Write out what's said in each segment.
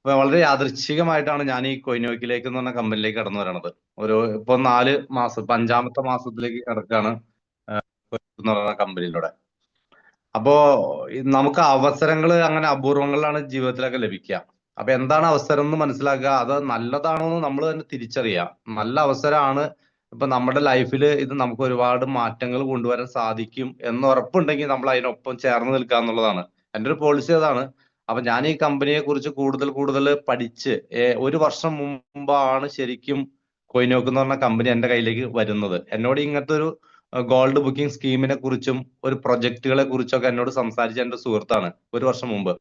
വളരെ യാദൃച്ഛികമായിട്ടാണ് ഞാൻ ഈ കൊയിനോക്കിലേക്ക് എന്ന് പറഞ്ഞ കമ്പനിയിലേക്ക് കടന്നു വരണത്. ഇപ്പൊ 4 മാസം, ഇപ്പൊ 5-ാമത്തെ മാസത്തിലേക്ക് കിടക്കാണ് എന്ന് പറയുന്ന കമ്പനിയിലൂടെ. അപ്പോ നമുക്ക് അവസരങ്ങൾ അങ്ങനെ അപൂർവങ്ങളിലാണ് ജീവിതത്തിലൊക്കെ ലഭിക്കുക. അപ്പൊ എന്താണ് അവസരം എന്ന് മനസ്സിലാക്കുക, അത് നല്ലതാണോ എന്ന് നമ്മൾ തന്നെ തിരിച്ചറിയുക. നല്ല അവസരമാണ്. ഇപ്പൊ നമ്മുടെ ലൈഫിൽ ഇത് നമുക്ക് ഒരുപാട് മാറ്റങ്ങൾ കൊണ്ടുവരാൻ സാധിക്കും എന്ന് ഉറപ്പുണ്ടെങ്കിൽ നമ്മൾ അതിനൊപ്പം ചേർന്ന് നിൽക്കുക എന്നുള്ളതാണ് എൻ്റെ ഒരു പോളിസി. അതാണ്. അപ്പൊ ഞാൻ ഈ കമ്പനിയെ കുറിച്ച് കൂടുതൽ കൂടുതൽ പഠിച്ച് 1 വർഷം മുമ്പാണ് ശരിക്കും കൊയിനോക്ക് എന്ന് പറഞ്ഞ കമ്പനി എൻ്റെ കയ്യിലേക്ക് വരുന്നത്. എന്നോട് ഇങ്ങനത്തെ ഒരു ഗോൾഡ് ബുക്കിംഗ് സ്കീമിനെ കുറിച്ചും ഒരു പ്രൊജക്ടുകളെ കുറിച്ചൊക്കെ എന്നോട് സംസാരിച്ച എൻ്റെ സുഹൃത്താണ് 1 വർഷം മുമ്പ്.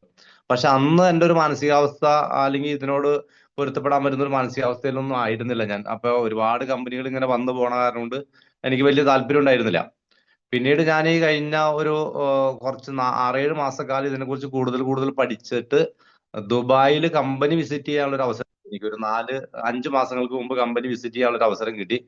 പക്ഷെ അന്ന് എൻ്റെ ഒരു മാനസികാവസ്ഥ, അല്ലെങ്കിൽ ഇതിനോട് പൊരുത്തപ്പെടാൻ പറ്റുന്ന ഒരു മാനസികാവസ്ഥയിലൊന്നും ആയിരുന്നില്ല ഞാൻ. അപ്പൊ ഒരുപാട് കമ്പനികൾ ഇങ്ങനെ വന്നു പോണ കാരണം കൊണ്ട് എനിക്ക് വലിയ താല്പര്യം ഉണ്ടായിരുന്നില്ല. പിന്നീട് ഞാൻ ഈ കഴിഞ്ഞ ഒരു കുറച്ച് 6-7 മാസക്കാലം ഇതിനെക്കുറിച്ച് കൂടുതൽ കൂടുതൽ പഠിച്ചിട്ട് ദുബായിൽ കമ്പനി വിസിറ്റ് ചെയ്യാനുള്ള ഒരു അവസരം എനിക്ക് ഒരു 4-5 മാസങ്ങൾക്ക് മുമ്പ് കമ്പനി വിസിറ്റ് ചെയ്യാനുള്ള ഒരു അവസരം കിട്ടി.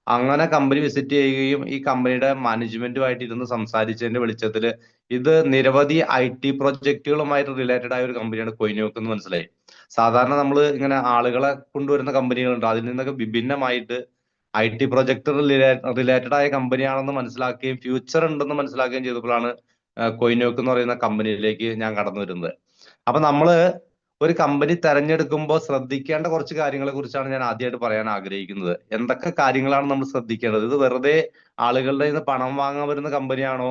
അങ്ങനെ കമ്പനി വിസിറ്റ് ചെയ്യുകയും ഈ കമ്പനിയുടെ മാനേജ്മെന്റുമായിട്ട് ഇരുന്ന് സംസാരിച്ചതിന്റെ വെളിച്ചത്തിൽ ഇത് നിരവധി IT പ്രൊജക്ടുകളുമായിട്ട് റിലേറ്റഡ് ആയ ഒരു കമ്പനിയാണ് കൊയിനോക്ക് എന്ന് മനസ്സിലായി. സാധാരണ നമ്മൾ ഇങ്ങനെ ആളുകളെ കൊണ്ടുവരുന്ന കമ്പനികളുണ്ട്, അതിൽ നിന്നൊക്കെ വിഭിന്നമായിട്ട് IT പ്രൊജക്ട് റിലേറ്റഡ് ആയ കമ്പനിയാണെന്ന് മനസ്സിലാക്കുകയും ഫ്യൂച്ചർ ഉണ്ടെന്ന് മനസ്സിലാക്കുകയും ചെയ്തപ്പോഴാണ് കൊയിനോക്ക് എന്ന് പറയുന്ന കമ്പനിയിലേക്ക് ഞാൻ കടന്നു വരുന്നത്. അപ്പൊ നമ്മള് ഒരു കമ്പനി തെരഞ്ഞെടുക്കുമ്പോൾ ശ്രദ്ധിക്കേണ്ട കുറച്ച് കാര്യങ്ങളെ കുറിച്ചാണ് ഞാൻ ആദ്യമായിട്ട് പറയാൻ ആഗ്രഹിക്കുന്നത്. എന്തൊക്കെ കാര്യങ്ങളാണ് നമ്മൾ ശ്രദ്ധിക്കേണ്ടത്? ഇത് വെറുതെ ആളുകളുടെ കയ്യിൽ നിന്ന് പണം വാങ്ങാൻ വരുന്ന കമ്പനിയാണോ,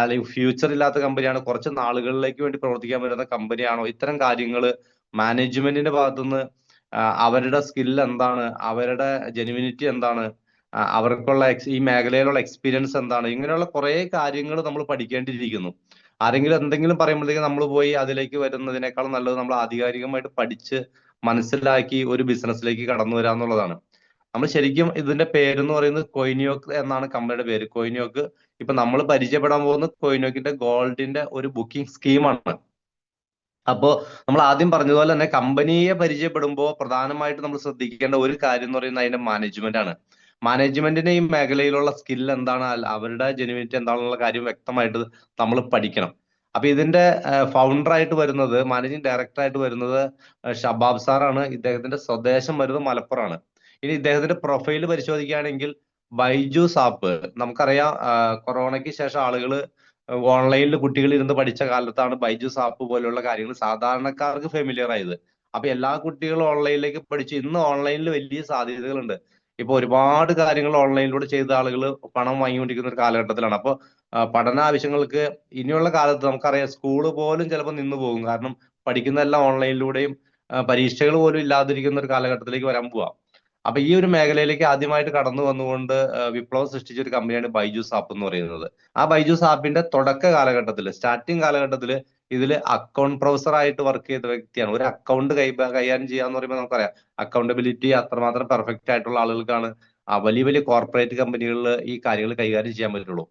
അല്ലെങ്കിൽ ഫ്യൂച്ചർ ഇല്ലാത്ത കമ്പനിയാണോ, കുറച്ച് നാളുകളിലേക്ക് വേണ്ടി പ്രവർത്തിക്കാൻ വരുന്ന കമ്പനിയാണോ? ഇത്തരം കാര്യങ്ങൾ മാനേജ്മെന്റിന്റെ ഭാഗത്തുനിന്ന് അവരുടെ സ്കിൽ എന്താണ്, അവരുടെ ജെനുവിനിറ്റി എന്താണ്, അവർക്കുള്ള ഈ മേഖലയിലുള്ള എക്സ്പീരിയൻസ് എന്താണ്, ഇങ്ങനെയുള്ള കുറെ കാര്യങ്ങൾ നമ്മൾ പഠിക്കേണ്ടിയിരിക്കുന്നു. ആരെങ്കിലും എന്തെങ്കിലും പറയുമ്പോഴത്തേക്ക് നമ്മൾ പോയി അതിലേക്ക് വരുന്നതിനേക്കാൾ നല്ലത് നമ്മൾ ആധികാരികമായിട്ട് പഠിച്ച് മനസ്സിലാക്കി ഒരു ബിസിനസ്സിലേക്ക് കടന്നു വരിക എന്നുള്ളതാണ്. നമ്മൾ ശരിക്കും ഇതിന്റെ പേരെന്ന് പറയുന്നത് കൊയിനിയോക്ക് എന്നാണ് കമ്പനിയുടെ പേര്. കൊയിനിയോക്ക് ഇപ്പൊ നമ്മൾ പരിചയപ്പെടാൻ പോകുന്നത് കൊയിനിയോക്കിന്റെ ഗോൾഡിന്റെ ഒരു ബുക്കിംഗ് സ്കീമാണ്. അപ്പോ നമ്മൾ ആദ്യം പറഞ്ഞതുപോലെ തന്നെ കമ്പനിയെ പരിചയപ്പെടുമ്പോൾ പ്രധാനമായിട്ട് നമ്മൾ ശ്രദ്ധിക്കേണ്ട ഒരു കാര്യം എന്ന് പറയുന്നത് അതിന്റെ മാനേജ്മെന്റ് ആണ്. മാനേജ്മെന്റിന് ഈ മേഖലയിലുള്ള സ്കിൽ എന്താണ്, അവരുടെ ജെനുവിനിറ്റി എന്താണെന്നുള്ള കാര്യം വ്യക്തമായിട്ട് നമ്മൾ പഠിക്കണം. അപ്പൊ ഇതിന്റെ ഫൗണ്ടർ ആയിട്ട് വരുന്നത്, മാനേജിങ് ഡയറക്ടർ ആയിട്ട് വരുന്നത് ഷബാബ് സാറാണ്. ഇദ്ദേഹത്തിന്റെ സ്വദേശം വരുന്നത് മലപ്പുറമാണ്. ഇനി ഇദ്ദേഹത്തിന്റെ പ്രൊഫൈൽ പരിശോധിക്കുകയാണെങ്കിൽ ബൈജൂസ് ആപ്പ് നമുക്കറിയാം. കൊറോണയ്ക്ക് ശേഷം ആളുകൾ ഓൺലൈനിൽ കുട്ടികൾ ഇരുന്ന് പഠിച്ച കാലത്താണ് ബൈജൂസ് ആപ്പ് പോലുള്ള കാര്യങ്ങൾ സാധാരണക്കാർക്ക് ഫെമിലിയർ ആയത്. അപ്പൊ എല്ലാ കുട്ടികളും ഓൺലൈനിലേക്ക് പഠിച്ചു. ഇന്ന് ഓൺലൈനിൽ വലിയ സാധ്യതകളുണ്ട്. ഇപ്പൊ ഒരുപാട് കാര്യങ്ങൾ ഓൺലൈനിലൂടെ ചെയ്ത ആളുകൾ പണം വാങ്ങിക്കൊണ്ടിരിക്കുന്ന ഒരു കാലഘട്ടത്തിലാണ്. അപ്പോൾ പഠന ആവശ്യങ്ങൾക്ക് ഇനിയുള്ള കാലത്ത് നമുക്കറിയാം സ്കൂള് പോലും ചിലപ്പോൾ നിന്ന് പോകും. കാരണം പഠിക്കുന്നതെല്ലാം ഓൺലൈനിലൂടെയും പരീക്ഷകൾ പോലും ഇല്ലാതിരിക്കുന്ന ഒരു കാലഘട്ടത്തിലേക്ക് വരാൻ പോവാം. അപ്പൊ ഈ ഒരു മേഖലയിലേക്ക് ആദ്യമായിട്ട് കടന്നു വന്നുകൊണ്ട് വിപ്ലവം സൃഷ്ടിച്ച ഒരു കമ്പനിയാണ് ബൈജൂസ് ആപ്പ് എന്ന് പറയുന്നത്. ആ ബൈജൂസ് ആപ്പിന്റെ തുടക്ക കാലഘട്ടത്തിൽ, സ്റ്റാർട്ടിങ് കാലഘട്ടത്തിൽ ഇതിൽ അക്കൗണ്ട് പ്രൊഫസർ ആയിട്ട് വർക്ക് ചെയ്ത വ്യക്തിയാണ്. ഒരു അക്കൗണ്ട് കൈകാര്യം ചെയ്യാന്ന് പറയുമ്പോൾ നമുക്കറിയാം അക്കൗണ്ടബിലിറ്റി അത്രമാത്രം പെർഫെക്റ്റ് ആയിട്ടുള്ള ആളുകൾക്കാണ് വലിയ വലിയ കോർപ്പറേറ്റ് കമ്പനികളിൽ ഈ കാര്യങ്ങൾ കൈകാര്യം ചെയ്യാൻ പറ്റുള്ളൂ.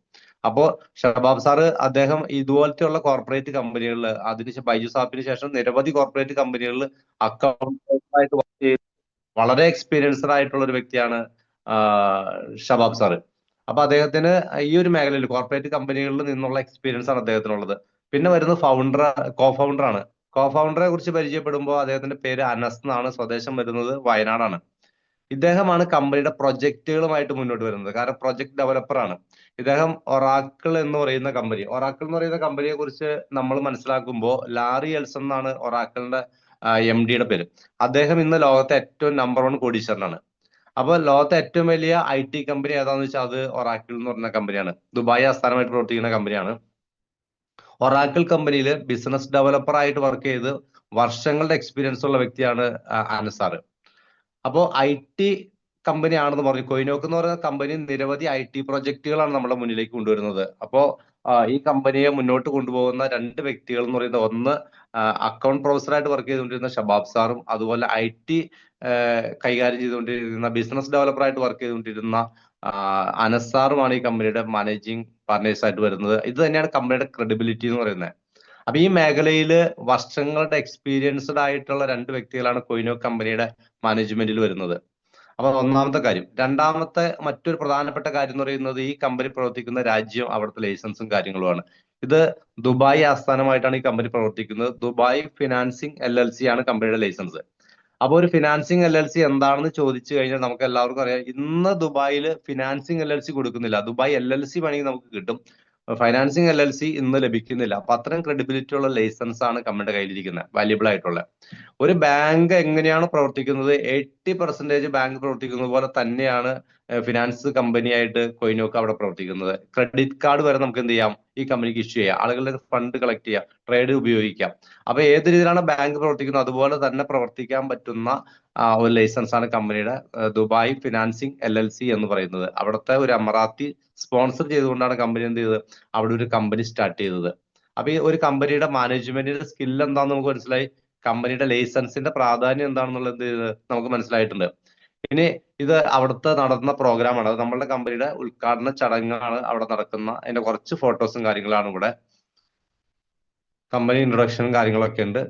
അപ്പോ ഷബാബ് സാറ് അദ്ദേഹം ഇതുപോലത്തെയുള്ള കോർപ്പറേറ്റ് കമ്പനികളിൽ, അതിന് ബൈജൂസ് ആപ്പിന് ശേഷം നിരവധി കോർപ്പറേറ്റ് കമ്പനികളിൽ അക്കൗണ്ട് ആയിട്ട് വർക്ക് ചെയ്ത് വളരെ എക്സ്പീരിയൻസ്ഡ് ആയിട്ടുള്ള ഒരു വ്യക്തിയാണ് ഷബാബ് സാറ്. അപ്പൊ അദ്ദേഹത്തിന് ഈ ഒരു മേഖലയിൽ കോർപ്പറേറ്റ് കമ്പനികളിൽ നിന്നുള്ള എക്സ്പീരിയൻസ് ആണ് അദ്ദേഹത്തിനുള്ളത്. പിന്നെ വരുന്നത് കോ ഫൗണ്ടറാണ്. കോ ഫൗണ്ടറെ കുറിച്ച് പരിചയപ്പെടുമ്പോൾ അദ്ദേഹത്തിന്റെ പേര് അനസ് എന്നാണ്. സ്വദേശം വരുന്നത് വയനാടാണ്. ഇദ്ദേഹമാണ് കമ്പനിയുടെ പ്രൊജക്ടുകളുമായിട്ട് മുന്നോട്ട് വരുന്നത്. കാരണം പ്രൊജക്ട് ഡെവലപ്പറാണ് ഇദ്ദേഹം. ഒറാക്കിൾ എന്ന് പറയുന്ന കമ്പനിയെ കുറിച്ച് നമ്മൾ മനസ്സിലാക്കുമ്പോൾ ലാറി എൽസൺ എന്നാണ് ഒറാക്കിളിന്റെ MD-യുടെ പേര്. അദ്ദേഹം ഇന്ന് ലോകത്തെ ഏറ്റവും നമ്പർ 1 കോടീശ്വരനാണ്. അപ്പൊ ലോകത്തെ ഏറ്റവും വലിയ IT കമ്പനി ഏതാന്ന് വെച്ചാൽ അത് ഒറാക്കിൾ എന്ന് പറയുന്ന കമ്പനിയാണ്. ദുബായ് ആസ്ഥാനമായിട്ട് പ്രവർത്തിക്കുന്ന കമ്പനിയാണ്. ഒറാക്കിൾ കമ്പനിയിൽ ബിസിനസ് ഡെവലപ്പർ ആയിട്ട് വർക്ക് ചെയ്ത് വർഷങ്ങളുടെ എക്സ്പീരിയൻസ് ഉള്ള വ്യക്തിയാണ് അനസാറ്. അപ്പോ IT കമ്പനി ആണെന്ന് പറഞ്ഞു. കൊയിനോക്ക് എന്ന് പറയുന്ന കമ്പനി നിരവധി IT പ്രൊജക്ടുകളാണ് നമ്മുടെ മുന്നിലേക്ക് കൊണ്ടുവരുന്നത്. അപ്പോ ഈ കമ്പനിയെ മുന്നോട്ട് കൊണ്ടുപോകുന്ന 2 വ്യക്തികൾ എന്ന് പറയുന്നത്, ഒന്ന് അക്കൗണ്ട് പ്രൊഫസറായിട്ട് വർക്ക് ചെയ്തുകൊണ്ടിരുന്ന ഷബാബ് സാറും, അതുപോലെ IT കൈകാര്യം ചെയ്തുകൊണ്ടിരുന്ന ബിസിനസ് ഡെവലപ്പറായിട്ട് വർക്ക് ചെയ്തുകൊണ്ടിരുന്ന അനസ് സാറുമാണ് ഈ കമ്പനിയുടെ മാനേജിങ് പാർട്ട്നേഴ്സ് ആയിട്ട് വരുന്നത്. ഇത് തന്നെയാണ് കമ്പനിയുടെ ക്രെഡിബിലിറ്റി എന്ന് പറയുന്നത്. അപ്പൊ ഈ മേഖലയിൽ വർഷങ്ങളുടെ എക്സ്പീരിയൻസ്ഡ് ആയിട്ടുള്ള 2 വ്യക്തികളാണ് കൊയിനോക്ക് കമ്പനിയുടെ മാനേജ്മെന്റിൽ വരുന്നത്. അപ്പൊ ഒന്നാമത്തെ കാര്യം. രണ്ടാമത്തെ മറ്റൊരു പ്രധാനപ്പെട്ട കാര്യം എന്ന് പറയുന്നത് ഈ കമ്പനി പ്രവർത്തിക്കുന്ന രാജ്യം, അവിടുത്തെ ലൈസൻസും കാര്യങ്ങളുമാണ്. ഇത് ദുബായ് ആസ്ഥാനമായിട്ടാണ് ഈ കമ്പനി പ്രവർത്തിക്കുന്നത്. ദുബായ് ഫിനാൻസിംഗ് LLC ആണ് കമ്പനിയുടെ ലൈസൻസ്. അപ്പൊ ഒരു ഫിനാൻസിംഗ് LLC എന്താണെന്ന് ചോദിച്ചു കഴിഞ്ഞാൽ നമുക്ക് എല്ലാവർക്കും അറിയാം, ഇന്ന് ദുബായിൽ ഫിനാൻസിംഗ് LLC കൊടുക്കുന്നില്ല. ദുബായ് LLC വേണമെങ്കിൽ നമുക്ക് കിട്ടും, ഫൈനാൻസിംഗ് LLC ഇന്ന് ലഭിക്കുന്നില്ല. അപ്പൊ അത്രയും ക്രെഡിബിലിറ്റി ഉള്ള ലൈസൻസ് ആണ് കമ്പനിയുടെ കയ്യിലിരിക്കുന്നത്, വാല്യുബിൾ ആയിട്ടുള്ള. ഒരു ബാങ്ക് എങ്ങനെയാണ് പ്രവർത്തിക്കുന്നത്, 80% ബാങ്ക് പ്രവർത്തിക്കുന്നത് പോലെ തന്നെയാണ് ഫിനാൻസ് കമ്പനിയായിട്ട് കൊയിനോക്ക് അവിടെ പ്രവർത്തിക്കുന്നത്. ക്രെഡിറ്റ് കാർഡ് വരെ നമുക്ക് എന്ത് ചെയ്യാം, ഈ കമ്പനിക്ക് ഇഷ്യൂ ചെയ്യാം, ആളുകളുടെ ഫണ്ട് കളക്ട് ചെയ്യാം, ട്രേഡ് ഉപയോഗിക്കാം. അപ്പൊ ഏത് രീതിയിലാണ് ബാങ്ക് പ്രവർത്തിക്കുന്നത് അതുപോലെ തന്നെ പ്രവർത്തിക്കാൻ പറ്റുന്ന ഒരു ലൈസൻസ് ആണ് കമ്പനിയുടെ ദുബായ് ഫിനാൻസിംഗ് LLC എന്ന് പറയുന്നത്. അവിടുത്തെ ഒരു അമറാത്തി സ്പോൺസർ ചെയ്തുകൊണ്ടാണ് കമ്പനി എന്ത് ചെയ്തത്, അവിടെ ഒരു കമ്പനി സ്റ്റാർട്ട് ചെയ്തത്. അപ്പൊ ഈ ഒരു കമ്പനിയുടെ മാനേജ്മെന്റിന്റെ സ്കിൽ എന്താണെന്ന് നമുക്ക് മനസ്സിലായി, കമ്പനിയുടെ ലൈസൻസിന്റെ പ്രാധാന്യം എന്താണെന്നുള്ളത് എന്ത് ചെയ്ത് നമുക്ക് മനസ്സിലായിട്ടുണ്ട്. ഇനി ഇത് അവിടുത്തെ നടന്ന പ്രോഗ്രാമാണ്, അത് നമ്മളുടെ കമ്പനിയുടെ ഉദ്ഘാടന ചടങ്ങാണ് അവിടെ നടക്കുന്ന. അതിന്റെ കുറച്ച് ഫോട്ടോസും കാര്യങ്ങളാണ് ഇവിടെ. കമ്പനി ഇൻട്രൊഡക്ഷനും കാര്യങ്ങളൊക്കെ ഉണ്ട്.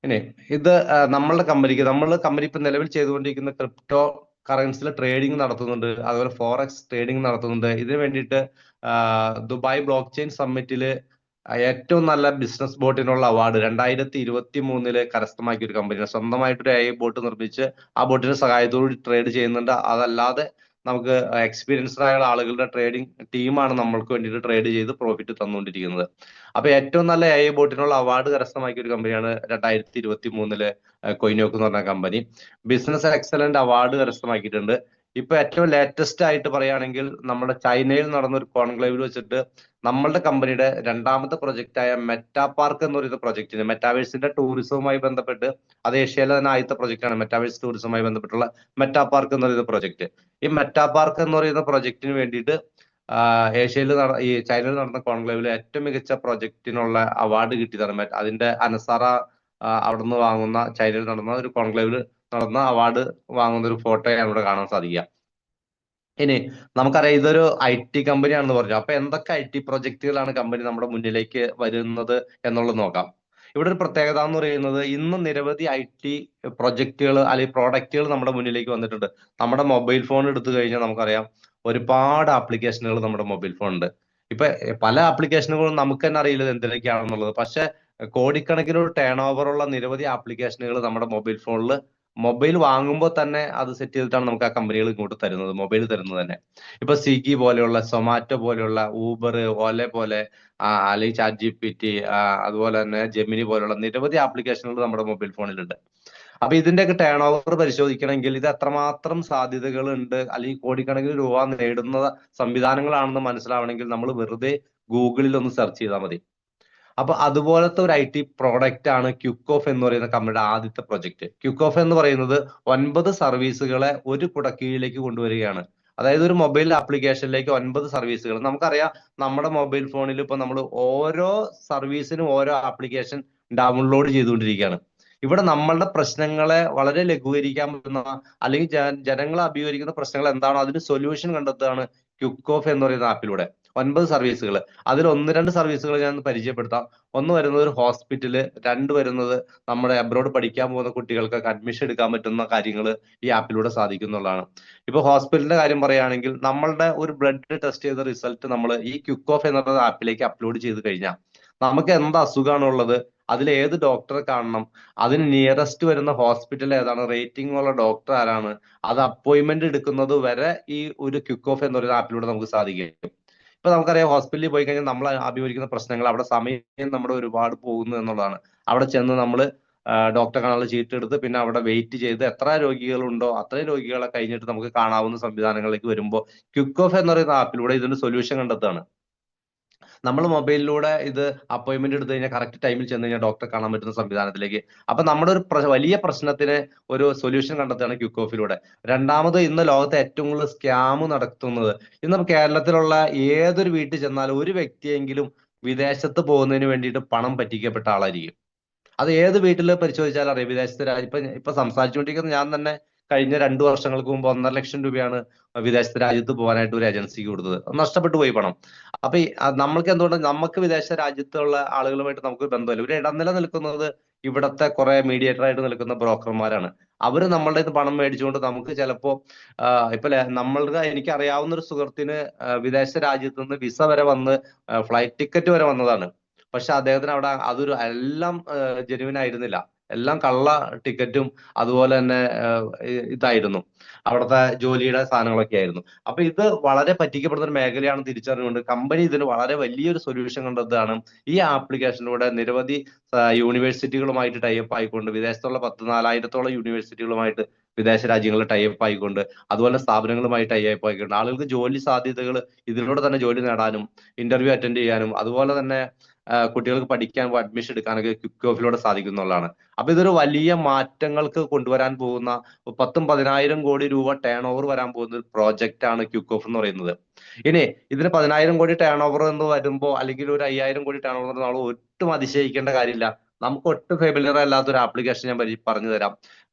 ഇനി ഇത് നമ്മളുടെ കമ്പനിക്ക്, കമ്പനി ഇപ്പൊ നിലവിൽ ചെയ്തുകൊണ്ടിരിക്കുന്ന ക്രിപ്റ്റോ കറൻസിയിൽ ട്രേഡിംഗ് നടത്തുന്നുണ്ട്, അതുപോലെ ഫോറക്സ് ട്രേഡിംഗ് നടത്തുന്നുണ്ട്. ഇതിനു വേണ്ടിയിട്ട് ദുബായ് ബ്ലോക്ക് ചെയിൻ സമ്മിറ്റില് ഏറ്റവും നല്ല ബിസിനസ് ബോട്ടിനുള്ള അവാർഡ് 2023 കരസ്ഥമാക്കിയ ഒരു കമ്പനിയാണ്. സ്വന്തമായിട്ടൊരു AI ബോട്ട് നിർമ്മിച്ച് ആ ബോട്ടിന്റെ സഹായത്തോടുകൂടി ട്രേഡ് ചെയ്യുന്നുണ്ട്. അതല്ലാതെ നമുക്ക് എക്സ്പീരിയൻസ്ഡ് ആയ ആളുകളുടെ ട്രേഡിംഗ് ടീമാണ് നമ്മൾക്ക് വേണ്ടിയിട്ട് ട്രേഡ് ചെയ്ത് പ്രോഫിറ്റ് തന്നുകൊണ്ടിരിക്കുന്നത്. അപ്പൊ ഏറ്റവും നല്ല AI ബോട്ടിനുള്ള അവാർഡ് കരസ്ഥമാക്കിയ ഒരു കമ്പനിയാണ് 2023 കൊയിനോക്ക് എന്ന് പറഞ്ഞ കമ്പനി. ബിസിനസ് എക്സലന്റ് അവാർഡ് കരസ്ഥമാക്കിയിട്ടുണ്ട്. ഇപ്പൊ ഏറ്റവും ലേറ്റസ്റ്റ് ആയിട്ട് പറയുകയാണെങ്കിൽ നമ്മുടെ ചൈനയിൽ നടന്ന ഒരു കോൺക്ലേവിൽ വെച്ചിട്ട് നമ്മളുടെ കമ്പനിയുടെ രണ്ടാമത്തെ പ്രൊജക്റ്റ് ആയ മെറ്റാ പാർക്ക് എന്ന് പറയുന്ന പ്രൊജക്റ്റിന്, മെറ്റാവേഴ്സിന്റെ ടൂറിസവുമായി ബന്ധപ്പെട്ട്, അത് ഏഷ്യയിലെ തന്നെ ആദ്യത്തെ പ്രൊജക്റ്റ് ആണ് മെറ്റാവേഴ്സ് ടൂറിസവുമായി ബന്ധപ്പെട്ടുള്ള മെറ്റാ പാർക്ക് എന്ന് പറയുന്ന പ്രൊജക്ട്. ഈ മെറ്റാ പാർക്ക് എന്ന് പറയുന്ന പ്രൊജക്റ്റിന് വേണ്ടിയിട്ട് ഈ ചൈനയിൽ നടന്ന കോൺക്ലേവിൽ ഏറ്റവും മികച്ച പ്രൊജക്റ്റിനുള്ള അവാർഡ് കിട്ടിയതാണ്. അതിന്റെ അനസാറ അവിടെ നിന്ന് വാങ്ങുന്ന, ചൈനയിൽ നടന്ന ഒരു കോൺക്ലേവിൽ നടന്ന അവാർഡ് വാങ്ങുന്ന ഒരു ഫോട്ടോയാണ് ഇവിടെ കാണാൻ സാധിക്കുക. ഇനി നമുക്കറിയാം ഇതൊരു IT കമ്പനിയാണെന്ന് പറഞ്ഞു. അപ്പൊ എന്തൊക്കെ IT പ്രൊജക്റ്റുകളാണ് കമ്പനി നമ്മുടെ മുന്നിലേക്ക് വരുന്നത് എന്നുള്ളത് നോക്കാം. ഇവിടെ ഒരു പ്രത്യേകത എന്ന് പറയുന്നത്, ഇന്ന് നിരവധി IT പ്രൊജക്റ്റുകൾ അല്ലെങ്കിൽ പ്രോഡക്റ്റുകൾ നമ്മുടെ മുന്നിലേക്ക് വന്നിട്ടുണ്ട്. നമ്മുടെ മൊബൈൽ ഫോൺ എടുത്തു കഴിഞ്ഞാൽ നമുക്കറിയാം ഒരുപാട് ആപ്ലിക്കേഷനുകൾ നമ്മുടെ മൊബൈൽ ഫോണുണ്ട്. ഇപ്പൊ പല ആപ്ലിക്കേഷനുകളും നമുക്ക് തന്നെ അറിയില്ല എന്തിനൊക്കെയാണെന്നുള്ളത്. പക്ഷെ കോടിക്കണക്കിന് ടേൺ ഓവർ ഉള്ള നിരവധി ആപ്ലിക്കേഷനുകൾ നമ്മുടെ മൊബൈൽ വാങ്ങുമ്പോൾ തന്നെ അത് സെറ്റ് ചെയ്തിട്ടാണ് നമുക്ക് ആ കമ്പനികൾ ഇങ്ങോട്ട് തരുന്നത്, മൊബൈൽ തരുന്നത് തന്നെ. ഇപ്പൊ സ്വിഗ്ഗി പോലെയുള്ള, സൊമാറ്റോ പോലെയുള്ള, ഊബർ, ഓല പോലെ, അല്ലെങ്കിൽ ChatGPT, അതുപോലെ തന്നെ ജെമിനി പോലുള്ള നിരവധി ആപ്ലിക്കേഷനുകൾ നമ്മുടെ മൊബൈൽ ഫോണിലുണ്ട്. അപ്പൊ ഇതിന്റെയൊക്കെ ടേൺ ഓവർ പരിശോധിക്കണമെങ്കിൽ ഇത് എത്രമാത്രം സാധ്യതകൾ ഉണ്ട്, അല്ലെങ്കിൽ കോടിക്കണക്കിന് രൂപ നേടുന്ന സംവിധാനങ്ങളാണെന്ന് മനസ്സിലാവണമെങ്കിൽ നമ്മൾ വെറുതെ ഗൂഗിളിൽ ഒന്ന് സെർച്ച് ചെയ്താൽ മതി. അപ്പൊ അതുപോലത്തെ ഒരു IT പ്രോഡക്റ്റ് ആണ് ക്യുക്ക് ഓഫ് എന്ന് പറയുന്ന കമ്പനിയുടെ ആദ്യത്തെ പ്രൊജക്ട്. ക്യുക്ക് ഓഫ് എന്ന് പറയുന്നത് 9 സർവീസുകളെ ഒരു കുടക്കീഴിലേക്ക് കൊണ്ടുവരികയാണ്. അതായത് ഒരു മൊബൈൽ ആപ്ലിക്കേഷനിലേക്ക് 9 സർവീസുകൾ. നമുക്കറിയാം നമ്മുടെ മൊബൈൽ ഫോണിൽ ഇപ്പൊ നമ്മൾ ഓരോ സർവീസിനും ഓരോ ആപ്ലിക്കേഷൻ ഡൗൺലോഡ് ചെയ്തുകൊണ്ടിരിക്കുകയാണ്. ഇവിടെ നമ്മളുടെ പ്രശ്നങ്ങളെ വളരെ ലഘൂകരിക്കാൻ പറ്റുന്ന, അല്ലെങ്കിൽ ജനങ്ങൾ അഭിമുഖീകരിക്കുന്ന പ്രശ്നങ്ങൾ എന്താണോ അതിന് സൊല്യൂഷൻ കണ്ടെത്തുകയാണ് ക്യുക്ക് ഓഫ് എന്ന് പറയുന്ന ആപ്പിലൂടെ. 9 സർവീസുകൾ, അതിൽ 1-2 സർവീസുകൾ ഞാൻ പരിചയപ്പെടുത്താം. ഒന്ന് വരുന്നത് ഒരു ഹോസ്പിറ്റല്, 2 വരുന്നത് നമ്മുടെ അബ്രോഡ് പഠിക്കാൻ പോകുന്ന കുട്ടികൾക്കൊക്കെ അഡ്മിഷൻ എടുക്കാൻ പറ്റുന്ന കാര്യങ്ങൾ ഈ ആപ്പിലൂടെ സാധിക്കുന്നുള്ളതാണ്. ഇപ്പൊ ഹോസ്പിറ്റലിന്റെ കാര്യം പറയുകയാണെങ്കിൽ, നമ്മളുടെ ഒരു ബ്ലഡ് ടെസ്റ്റ് ചെയ്ത റിസൾട്ട് നമ്മൾ ഈ ക്യുക്ക് ഓഫ് എന്ന ആപ്പിലേക്ക് അപ്ലോഡ് ചെയ്ത് കഴിഞ്ഞാൽ നമുക്ക് എന്ത് അസുഖമാണുള്ളത്, അതിൽ ഏത് ഡോക്ടറെ കാണണം, അതിന് നിയറസ്റ്റ് വരുന്ന ഹോസ്പിറ്റൽ ഏതാണ്, റേറ്റിംഗ് ഉള്ള ഡോക്ടർ ആരാണ്, അത് അപ്പോയിന്റ്മെന്റ് എടുക്കുന്നത് വരെ ഈ ഒരു ക്യുക്ക് ഓഫ് എന്ന് പറയുന്ന ആപ്പിലൂടെ നമുക്ക് സാധിക്കും. ഇപ്പൊ നമുക്കറിയാം ഹോസ്പിറ്റലിൽ പോയി കഴിഞ്ഞാൽ നമ്മൾ അഭിമുഖീകരിക്കുന്ന പ്രശ്നങ്ങൾ, അവിടെ സമയം നമ്മുടെ ഒരുപാട് പോകുന്നു എന്നുള്ളതാണ്. അവിടെ ചെന്ന് നമ്മൾ ഡോക്ടറെ കാണാനുള്ള ചീട്ട് എടുത്ത് പിന്നെ അവിടെ വെയിറ്റ് ചെയ്ത് എത്ര രോഗികളുണ്ടോ അത്രയും രോഗികളെ കഴിഞ്ഞിട്ട് നമുക്ക് കാണാവുന്ന സംവിധാനങ്ങളിലേക്ക് വരുമ്പോൾ ക്യുക്ക് ഓഫ് എന്ന് പറയുന്ന ആപ്പിലൂടെ ഇതിന്റെ സൊല്യൂഷൻ കണ്ടെത്തുകയാണ്. നമ്മൾ മൊബൈലിലൂടെ ഇത് അപ്പോയിന്റ്മെന്റ് എടുത്തു കഴിഞ്ഞാൽ കറക്റ്റ് ടൈമിൽ ചെന്ന് കഴിഞ്ഞാൽ ഡോക്ടറെ കാണാൻ പറ്റുന്ന സംവിധാനത്തിലേക്ക്. അപ്പൊ നമ്മുടെ ഒരു വലിയ പ്രശ്നത്തിന് ഒരു സൊല്യൂഷൻ കണ്ടെത്തുകയാണ് ക്യുക്ക് ഓഫിലൂടെ. രണ്ടാമത്, ഇന്ന് ലോകത്തെ ഏറ്റവും കൂടുതൽ സ്കാം നടത്തുന്നത്, ഇന്ന് കേരളത്തിലുള്ള ഏതൊരു വീട്ടിൽ ചെന്നാലും ഒരു വ്യക്തിയെങ്കിലും വിദേശത്ത് പോകുന്നതിന് വേണ്ടിയിട്ട് പണം പറ്റിക്കപ്പെട്ട ആളായിരിക്കും. അത് ഏത് വീട്ടിൽ പരിശോധിച്ചാലും അറിയാം. വിദേശത്ത് ഇപ്പൊ സംസാരിച്ചുകൊണ്ടിരിക്കുന്ന ഞാൻ തന്നെ കഴിഞ്ഞ 2 വർഷങ്ങൾക്ക് മുമ്പ് 1.5 ലക്ഷം രൂപയാണ് വിദേശ രാജ്യത്ത് പോകാനായിട്ട് ഒരു ഏജൻസിക്ക് കൊടുത്തത്. നഷ്ടപ്പെട്ടു പോയി പണം. അപ്പൊ നമ്മൾക്ക് എന്തുകൊണ്ട് നമുക്ക് വിദേശ രാജ്യത്തുള്ള ആളുകളുമായിട്ട് നമുക്ക് ബന്ധമില്ല. ഒരു ഇടനില നിൽക്കുന്നത് ഇവിടത്തെ കുറെ മീഡിയേറ്റർ ആയിട്ട് നിൽക്കുന്ന ബ്രോക്കർമാരാണ്. അവര് നമ്മളുടെ ഇത് പണം മേടിച്ചുകൊണ്ട് നമുക്ക് ചിലപ്പോ ഇപ്പൊ നമ്മളുടെ എനിക്ക് അറിയാവുന്ന ഒരു സുഹൃത്തിന് വിദേശ രാജ്യത്ത് നിന്ന് വിസ വരെ വന്ന് ഫ്ലൈറ്റ് ടിക്കറ്റ് വരെ വന്നതാണ്. പക്ഷെ അദ്ദേഹത്തിന് അവിടെ അതൊരു എല്ലാം ജെന്യുവൻ ആയിരുന്നില്ല. എല്ലാം കള്ള ടിക്കറ്റും അതുപോലെ തന്നെ ഇതായിരുന്നു, അവിടുത്തെ ജോലിയുടെ സാധനങ്ങളൊക്കെ ആയിരുന്നു. അപ്പൊ ഇത് വളരെ പറ്റിക്കപ്പെടുന്ന ഒരു മേഖലയാണെന്ന് തിരിച്ചറിഞ്ഞുകൊണ്ട് കമ്പനി ഇതിന് വളരെ വലിയൊരു സൊല്യൂഷൻ കണ്ടതാണ്. ഈ ആപ്ലിക്കേഷനിലൂടെ നിരവധി യൂണിവേഴ്സിറ്റികളുമായിട്ട് ടൈപ്പ് ആയിക്കൊണ്ട്, വിദേശത്തുള്ള 10,000-4,000 യൂണിവേഴ്സിറ്റികളുമായിട്ട് വിദേശ രാജ്യങ്ങളിൽ ടൈപ്പ് ആയിക്കൊണ്ട്, അതുപോലെ സ്ഥാപനങ്ങളുമായി ടൈപ്പ് ആയിക്കൊണ്ട് ആളുകൾക്ക് ജോലി സാധ്യതകൾ ഇതിലൂടെ തന്നെ ജോലി നേടാനും ഇന്റർവ്യൂ അറ്റൻഡ് ചെയ്യാനും അതുപോലെ തന്നെ കുട്ടികൾക്ക് പഠിക്കാൻ അഡ്മിഷൻ എടുക്കാനൊക്കെ ക്വിക്ക് ഓഫിലൂടെ സാധിക്കുന്നുള്ളതാണ്. അപ്പൊ ഇതൊരു വലിയ മാറ്റങ്ങൾക്ക് കൊണ്ടുവരാൻ പോകുന്ന 10,000-10,000 കോടി രൂപ ടേൺ ഓവർ വരാൻ പോകുന്ന ഒരു പ്രോജക്റ്റ് ആണ് ക്വിക്ക് ഓഫ് എന്ന് പറയുന്നത്. ഇനി ഇതിന് 10,000 കോടി ടേൺ ഓവർ എന്ന് വരുമ്പോ, അല്ലെങ്കിൽ ഒരു 5,000 കോടി ടേൺ ഓവർ നമ്മൾ ഒട്ടും അതിശയിക്കേണ്ട കാര്യമില്ല. നമുക്ക് ഒട്ടും ഫെമിലിയർ അല്ലാത്ത ഒരു ആപ്ലിക്കേഷൻ ഞാൻ പറഞ്ഞു തരാം.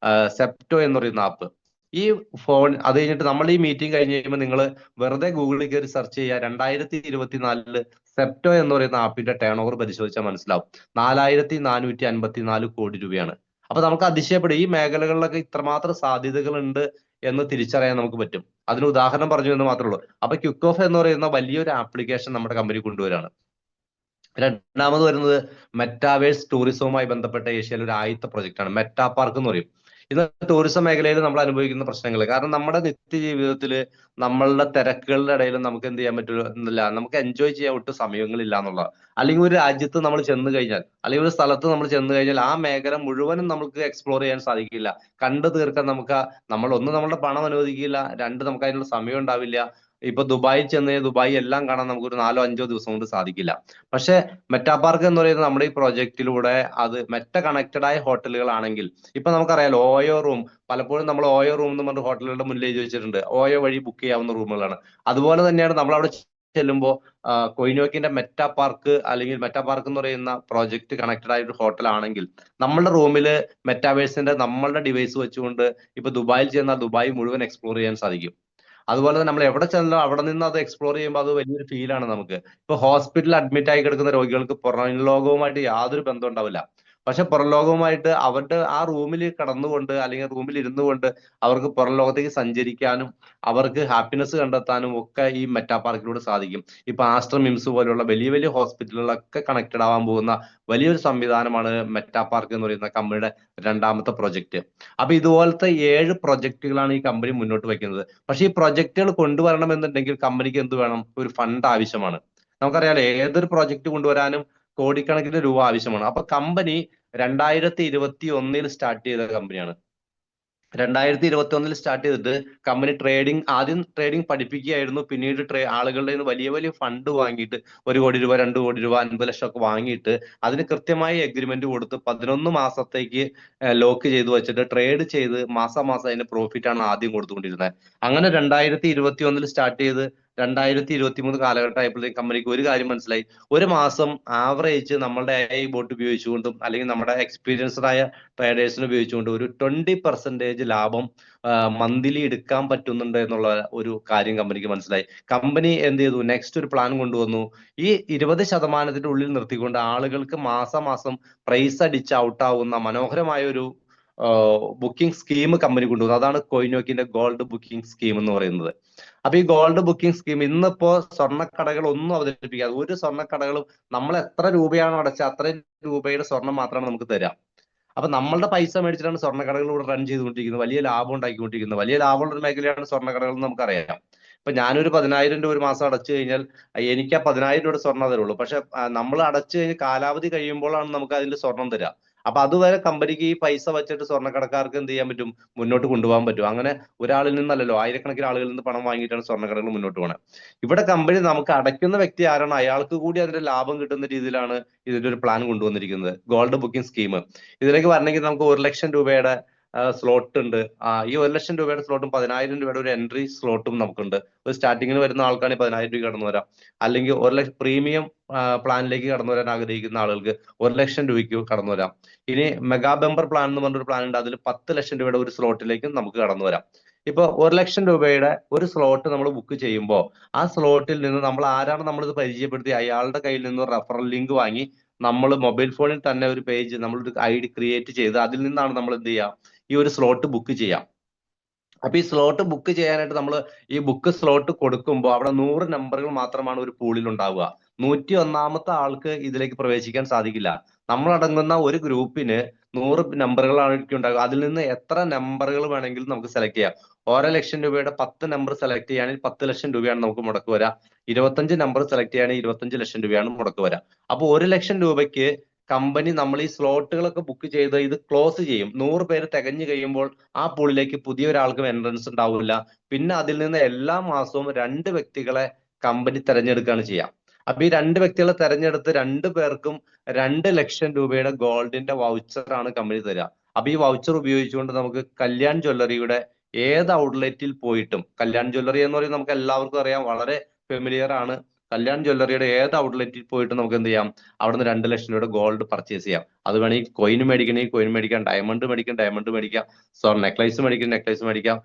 സെപ്റ്റോ എന്ന് പറയുന്ന ആപ്പ്. ഈ ഫോൺ അത് കഴിഞ്ഞിട്ട് നമ്മൾ ഈ മീറ്റിംഗ് കഴിഞ്ഞ് കഴിയുമ്പോൾ നിങ്ങൾ വെറുതെ ഗൂഗിളിൽ കയറി സെർച്ച് ചെയ്യുക, 2024 സെപ്റ്റോ എന്ന് പറയുന്ന ആപ്പിന്റെ ടേൺ ഓവർ പരിശോധിച്ചാൽ മനസ്സിലാവും. 4,454 കോടി രൂപയാണ്. അപ്പൊ നമുക്ക് അതിശയപ്പെടും, ഈ മേഖലകളിലൊക്കെ ഇത്രമാത്രം സാധ്യതകൾ ഉണ്ട് എന്ന് തിരിച്ചറിയാൻ നമുക്ക് പറ്റും. അതിന് ഉദാഹരണം പറഞ്ഞു എന്ന് മാത്രമേ ഉള്ളൂ. അപ്പൊ ക്വിക്ക് ഓഫ് എന്ന് പറയുന്ന വലിയൊരു ആപ്ലിക്കേഷൻ നമ്മുടെ കമ്പനി കൊണ്ടുവരാണ്. രണ്ടാമത് വരുന്നത് മെറ്റാവേഴ്സ് ടൂറിസവുമായി ബന്ധപ്പെട്ട ഏഷ്യയിലെ ഒരു ആദ്യത്തെ പ്രൊജക്ട് ആണ്. മെറ്റാ പാർക്ക് എന്ന് പറയും. ഇത് ടൂറിസം മേഖലയിൽ നമ്മൾ അനുഭവിക്കുന്ന പ്രശ്നങ്ങൾ കാരണം നമ്മുടെ നിത്യജീവിതത്തിൽ നമ്മളുടെ തിരക്കുകളുടെ ഇടയിൽ നമുക്ക് എന്ത് ചെയ്യാൻ പറ്റില്ല, നമുക്ക് എൻജോയ് ചെയ്യാൻ ഒട്ടും സമയങ്ങളില്ല എന്നുള്ളത്. അല്ലെങ്കിൽ ഒരു രാജ്യത്ത് നമ്മൾ ചെന്ന് കഴിഞ്ഞാൽ, അല്ലെങ്കിൽ ഒരു സ്ഥലത്ത് നമ്മൾ ചെന്ന് കഴിഞ്ഞാൽ ആ മേഖല മുഴുവനും നമുക്ക് എക്സ്പ്ലോർ ചെയ്യാൻ സാധിക്കില്ല. കണ്ടു തീർക്കാൻ നമ്മളുടെ പണം അനുവദിക്കില്ല, രണ്ട് നമുക്ക് അതിനുള്ള സമയം ഉണ്ടാവില്ല. ഇപ്പൊ ദുബായിൽ ചെന്ന് ദുബായ് എല്ലാം കാണാൻ നമുക്ക് ഒരു 4-5 ദിവസം കൊണ്ട് സാധിക്കില്ല. പക്ഷെ മെറ്റാ പാർക്ക് എന്ന് പറയുന്നത് നമ്മുടെ ഈ പ്രോജക്റ്റിലൂടെ അത് മെറ്റ കണക്റ്റഡ് ആയ ഹോട്ടലുകളാണെങ്കിൽ, ഇപ്പൊ നമുക്കറിയാലോ ഓയോ റൂം, പലപ്പോഴും നമ്മൾ ഓയോ റൂം എന്ന് പറഞ്ഞ ഹോട്ടലുകളുടെ മുന്നിൽ എഴുതി വെച്ചിട്ടുണ്ട്, ഓയോ വഴി ബുക്ക് ചെയ്യാവുന്ന റൂമുകളാണ്. അതുപോലെ തന്നെയാണ് നമ്മൾ അവിടെ ചെല്ലുമ്പോൾ കൊയിനോക്കിന്റെ മെറ്റാ പാർക്ക് അല്ലെങ്കിൽ മെറ്റാ പാർക്ക് എന്ന് പറയുന്ന പ്രോജക്റ്റ് കണക്റ്റഡ് ആയ ഒരു ഹോട്ടൽ ആണെങ്കിൽ നമ്മളുടെ റൂമില് മെറ്റാവേഴ്സിന്റെ നമ്മളുടെ ഡിവൈസ് വെച്ചുകൊണ്ട് ഇപ്പൊ ദുബായിൽ ചെന്നാൽ ദുബായ് മുഴുവൻ എക്സ്പ്ലോർ ചെയ്യാൻ സാധിക്കും. അതുപോലെ തന്നെ നമ്മൾ എവിടെ ചെന്നാലും അവിടെ നിന്ന് അത് എക്സ്പ്ലോർ ചെയ്യുമ്പോൾ അത് വലിയൊരു ഫീലാണ് നമുക്ക്. ഇപ്പൊ ഹോസ്പിറ്റലിൽ അഡ്മിറ്റ് ആയി കിടക്കുന്ന രോഗികൾക്ക് പുറം ലോകവുമായിട്ട് യാതൊരു ബന്ധം ഉണ്ടാവില്ല. പക്ഷെ പുറം ലോകവുമായിട്ട് അവരുടെ ആ റൂമിൽ കടന്നുകൊണ്ട് അല്ലെങ്കിൽ റൂമിൽ ഇരുന്നു കൊണ്ട് അവർക്ക് പുറം ലോകത്തേക്ക് സഞ്ചരിക്കാനും അവർക്ക് ഹാപ്പിനെസ് കണ്ടെത്താനും ഒക്കെ ഈ മെറ്റാ പാർക്കിലൂടെ സാധിക്കും. ഇപ്പൊ ആസ്ട്ര മിംസ് പോലുള്ള വലിയ വലിയ ഹോസ്പിറ്റലുകളൊക്കെ കണക്റ്റഡ് ആവാൻ പോകുന്ന വലിയൊരു സംവിധാനമാണ് മെറ്റാ പാർക്ക് എന്ന് പറയുന്ന കമ്പനിയുടെ രണ്ടാമത്തെ പ്രൊജക്ട്. അപ്പൊ ഇതുപോലത്തെ 7 പ്രൊജക്ടുകളാണ് ഈ കമ്പനി മുന്നോട്ട് വയ്ക്കുന്നത്. പക്ഷെ ഈ പ്രൊജക്ടുകൾ കൊണ്ടുവരണമെന്നുണ്ടെങ്കിൽ കമ്പനിക്ക് എന്ത് വേണം? ഒരു ഫണ്ട് ആവശ്യമാണ്. നമുക്കറിയാലോ ഏതൊരു പ്രൊജക്ട് കൊണ്ടുവരാനും കോടിക്കണക്കിന് രൂപ ആവശ്യമാണ്. അപ്പൊ കമ്പനി 2021 സ്റ്റാർട്ട് ചെയ്ത കമ്പനിയാണ്. 2021 സ്റ്റാർട്ട് ചെയ്തിട്ട് കമ്പനി ആദ്യം ട്രേഡിംഗ് പഠിപ്പിക്കുകയായിരുന്നു. പിന്നീട് ആളുകളുടെ നിന്ന് വലിയ വലിയ ഫണ്ട് വാങ്ങിയിട്ട് 1 കോടി രൂപ 2 കോടി രൂപ 50 ലക്ഷം ഒക്കെ വാങ്ങിയിട്ട് അതിന് കൃത്യമായി എഗ്രിമെന്റ് കൊടുത്ത് 11 മാസത്തേക്ക് ലോക്ക് ചെയ്ത് വെച്ചിട്ട് ട്രേഡ് ചെയ്ത് മാസം അതിന് പ്രോഫിറ്റ് ആണ് ആദ്യം കൊടുത്തുകൊണ്ടിരുന്നത്. അങ്ങനെ 2021 സ്റ്റാർട്ട് ചെയ്ത് 2023 കാലഘട്ടമായപ്പോഴത്തേക്ക് കമ്പനിക്ക് ഒരു കാര്യം മനസ്സിലായി. ഒരു മാസം ആവറേജ് നമ്മളുടെ AI ബോട്ട് ഉപയോഗിച്ചുകൊണ്ടും അല്ലെങ്കിൽ നമ്മുടെ എക്സ്പീരിയൻസ്ഡ് ആയ ട്രേഡേഴ്സിനെ ഉപയോഗിച്ചുകൊണ്ട് ഒരു 20% ലാഭം മന്ത്ലി എടുക്കാൻ പറ്റുന്നുണ്ട് എന്നുള്ള ഒരു കാര്യം കമ്പനിക്ക് മനസ്സിലായി. കമ്പനി എന്ത് ചെയ്തു? നെക്സ്റ്റ് ഒരു പ്ലാൻ കൊണ്ടുവന്നു. ഈ 20% ഉള്ളിൽ നിർത്തിക്കൊണ്ട് ആളുകൾക്ക് മാസം പ്രൈസ് അടിച്ച് ഔട്ടാവുന്ന മനോഹരമായ ഒരു ബുക്കിംഗ് സ്കീം കമ്പനി കൊണ്ടുവന്നു. അതാണ് കൊയിനോക്കിന്റെ ഗോൾഡ് ബുക്കിംഗ് സ്കീം എന്ന് പറയുന്നത്. അപ്പൊ ഈ ഗോൾഡ് ബുക്കിംഗ് സ്കീം ഇന്നിപ്പോ സ്വർണ്ണക്കടകൾ ഒന്നും അവതരിപ്പിക്കാതെ ഒരു സ്വർണ്ണക്കടകളും നമ്മൾ എത്ര രൂപയാണോ അടച്ച അത്രയും രൂപയുടെ സ്വർണം മാത്രമാണ് നമുക്ക് തരാം. അപ്പൊ നമ്മളുടെ പൈസ മേടിച്ചിട്ടാണ് സ്വർണ്ണക്കടകൾ ഇവിടെ റൺ ചെയ്തുകൊണ്ടിരിക്കുന്നത്, വലിയ ലാഭം ഉണ്ടാക്കിക്കൊണ്ടിരിക്കുന്നത്. വലിയ ലാഭമുള്ള ഒരു മേഖലയാണ് സ്വർണ്ണക്കടകൾ എന്ന് നമുക്കറിയാം. ഇപ്പൊ ഞാനൊരു 10,000 രൂപ ഒരു മാസം അടച്ചു കഴിഞ്ഞാൽ എനിക്ക് ആ 10,000 രൂപയുടെ സ്വർണ്ണം തരുള്ളൂ. പക്ഷെ നമ്മൾ അടച്ചു കഴിഞ്ഞ് കാലാവധി കഴിയുമ്പോഴാണ് നമുക്ക് അതിന്റെ സ്വർണം തരിക. അപ്പൊ അതുവരെ കമ്പനിക്ക് ഈ പൈസ വെച്ചിട്ട് സ്വർണ്ണക്കടക്കാർക്ക് എന്ത് ചെയ്യാൻ പറ്റും? മുന്നോട്ട് കൊണ്ടുപോകാൻ പറ്റും. അങ്ങനെ ഒരാളിൽ നിന്നല്ലല്ലോ, ആയിരക്കണക്കിന് ആളുകളിൽ നിന്ന് പണം വാങ്ങിയിട്ടാണ് സ്വർണ്ണക്കടകൾ മുന്നോട്ട് പോകുന്നത്. ഇവിടെ കമ്പനി നമുക്ക് അടയ്ക്കുന്ന വ്യക്തി ആരാണ് അയാൾക്ക് കൂടി അതിന്റെ ലാഭം കിട്ടുന്ന രീതിയിലാണ് ഇതിന്റെ ഒരു പ്ലാൻ കൊണ്ടുവന്നിരിക്കുന്നത്, ഗോൾഡ് ബുക്കിംഗ് സ്കീം. ഇതിലേക്ക് വരണമെങ്കിൽ നമുക്ക് 1 ലക്ഷം രൂപയുടെ സ്ലോട്ട് ഉണ്ട്. ഈ 1 ലക്ഷം രൂപയുടെ സ്ലോട്ടും 10,000 രൂപയുടെ ഒരു എൻട്രി സ്ലോട്ടും നമുക്കുണ്ട്. ഒരു സ്റ്റാർട്ടിങ്ങിൽ വരുന്ന ആൾക്കാണെങ്കിൽ 10,000 രൂപ കടന്നു വരാം. അല്ലെങ്കിൽ 1 ലക്ഷം പ്രീമിയം പ്ലാനിലേക്ക് കടന്നു വരാൻ ആഗ്രഹിക്കുന്ന ആളുകൾക്ക് 1 ലക്ഷം രൂപയ്ക്ക് കടന്നു വരാം. ഇനി മെഗാ ബമ്പർ പ്ലാൻ എന്ന് പറഞ്ഞൊരു പ്ലാൻ ഉണ്ട്. അതിൽ 10 ലക്ഷം രൂപയുടെ ഒരു സ്ലോട്ടിലേക്കും നമുക്ക് കടന്നു വരാം. ഇപ്പൊ 1 ലക്ഷം രൂപയുടെ ഒരു സ്ലോട്ട് നമ്മൾ ബുക്ക് ചെയ്യുമ്പോൾ ആ സ്ലോട്ടിൽ നിന്ന് നമ്മൾ ആരാണ് നമ്മളിത് പരിചയപ്പെടുത്തി അയാളുടെ കയ്യിൽ നിന്ന് റെഫറൽ ലിങ്ക് വാങ്ങി നമ്മൾ മൊബൈൽ ഫോണിൽ തന്നെ ഒരു പേജ് നമ്മളൊരു ID ക്രിയേറ്റ് ചെയ്ത് അതിൽ നിന്നാണ് നമ്മൾ എന്ത് ചെയ്യാം, ഈ ഒരു സ്ലോട്ട് ബുക്ക് ചെയ്യാം. അപ്പൊ ഈ സ്ലോട്ട് ബുക്ക് ചെയ്യാനായിട്ട് നമ്മൾ ഈ ബുക്ക് സ്ലോട്ട് കൊടുക്കുമ്പോൾ അവിടെ 100 നമ്പറുകൾ മാത്രമാണ് ഒരു പൂളിൽ ഉണ്ടാവുക. 101ാമത്തെ ആൾക്ക് ഇതിലേക്ക് പ്രവേശിക്കാൻ സാധിക്കില്ല. നമ്മളടങ്ങുന്ന ഒരു ഗ്രൂപ്പിന് 100 നമ്പറുകളായിരിക്കും ഉണ്ടാകുക. അതിൽ നിന്ന് എത്ര നമ്പറുകൾ വേണമെങ്കിലും നമുക്ക് സെലക്ട് ചെയ്യാം. 1,00,000 രൂപയുടെ 10 നമ്പർ സെലക്ട് ചെയ്യുകയാണെങ്കിൽ 10 ലക്ഷം രൂപയാണ് നമുക്ക് മുടക്ക് വരാം. 25 നമ്പർ സെലക്ട് ചെയ്യുകയാണെങ്കിൽ 25 ലക്ഷം രൂപയാണ് മുടക്ക് വരാം. അപ്പൊ 1 ലക്ഷം രൂപയ്ക്ക് കമ്പനി നമ്മൾ ഈ സ്ലോട്ടുകളൊക്കെ ബുക്ക് ചെയ്ത് ഇത് ക്ലോസ് ചെയ്യും. 100 പേര് തികഞ്ഞു കഴിയുമ്പോൾ ആ പൂളിലേക്ക് പുതിയ ഒരാൾക്കും എൻട്രൻസ് ഉണ്ടാവില്ല. പിന്നെ അതിൽ നിന്ന് എല്ലാ മാസവും 2 വ്യക്തികളെ കമ്പനി തെരഞ്ഞെടുക്കുകയാണ് ചെയ്യാം. അപ്പൊ ഈ 2 വ്യക്തികളെ തെരഞ്ഞെടുത്ത് 2 പേർക്കും 2 ലക്ഷം രൂപയുടെ ഗോൾഡിന്റെ വൗച്ചറാണ് കമ്പനി തരിക. അപ്പൊ ഈ വൗച്ചർ ഉപയോഗിച്ചുകൊണ്ട് നമുക്ക് കല്യാൺ ജ്വല്ലറിയുടെ ഏത് ഔട്ട്ലെറ്റിൽ പോയിട്ടും, കല്യാൺ ജ്വല്ലറി എന്ന് പറയുന്നത് നമുക്ക് എല്ലാവർക്കും അറിയാം, വളരെ ഫെമിലിയർ ആണ്. കല്യാൺ ജ്വല്ലറിയുടെ ഏത് ഔട്ട്ലെറ്റിൽ പോയിട്ട് നമുക്ക് എന്ത് ചെയ്യാം, അവിടുന്ന് 2 ലക്ഷം രൂപയുടെ ഗോൾഡ് പർച്ചേസ് ചെയ്യാം. അത് വേണമെങ്കിൽ കോയിൻ മേടിക്കണമെങ്കിൽ കോയിൻ മേടിക്കാം, ഡയമണ്ട് മേടിക്കാം, നെക്ലൈസ് മേടിക്കണം, നെക്ലൈസ് മേടിക്കാം,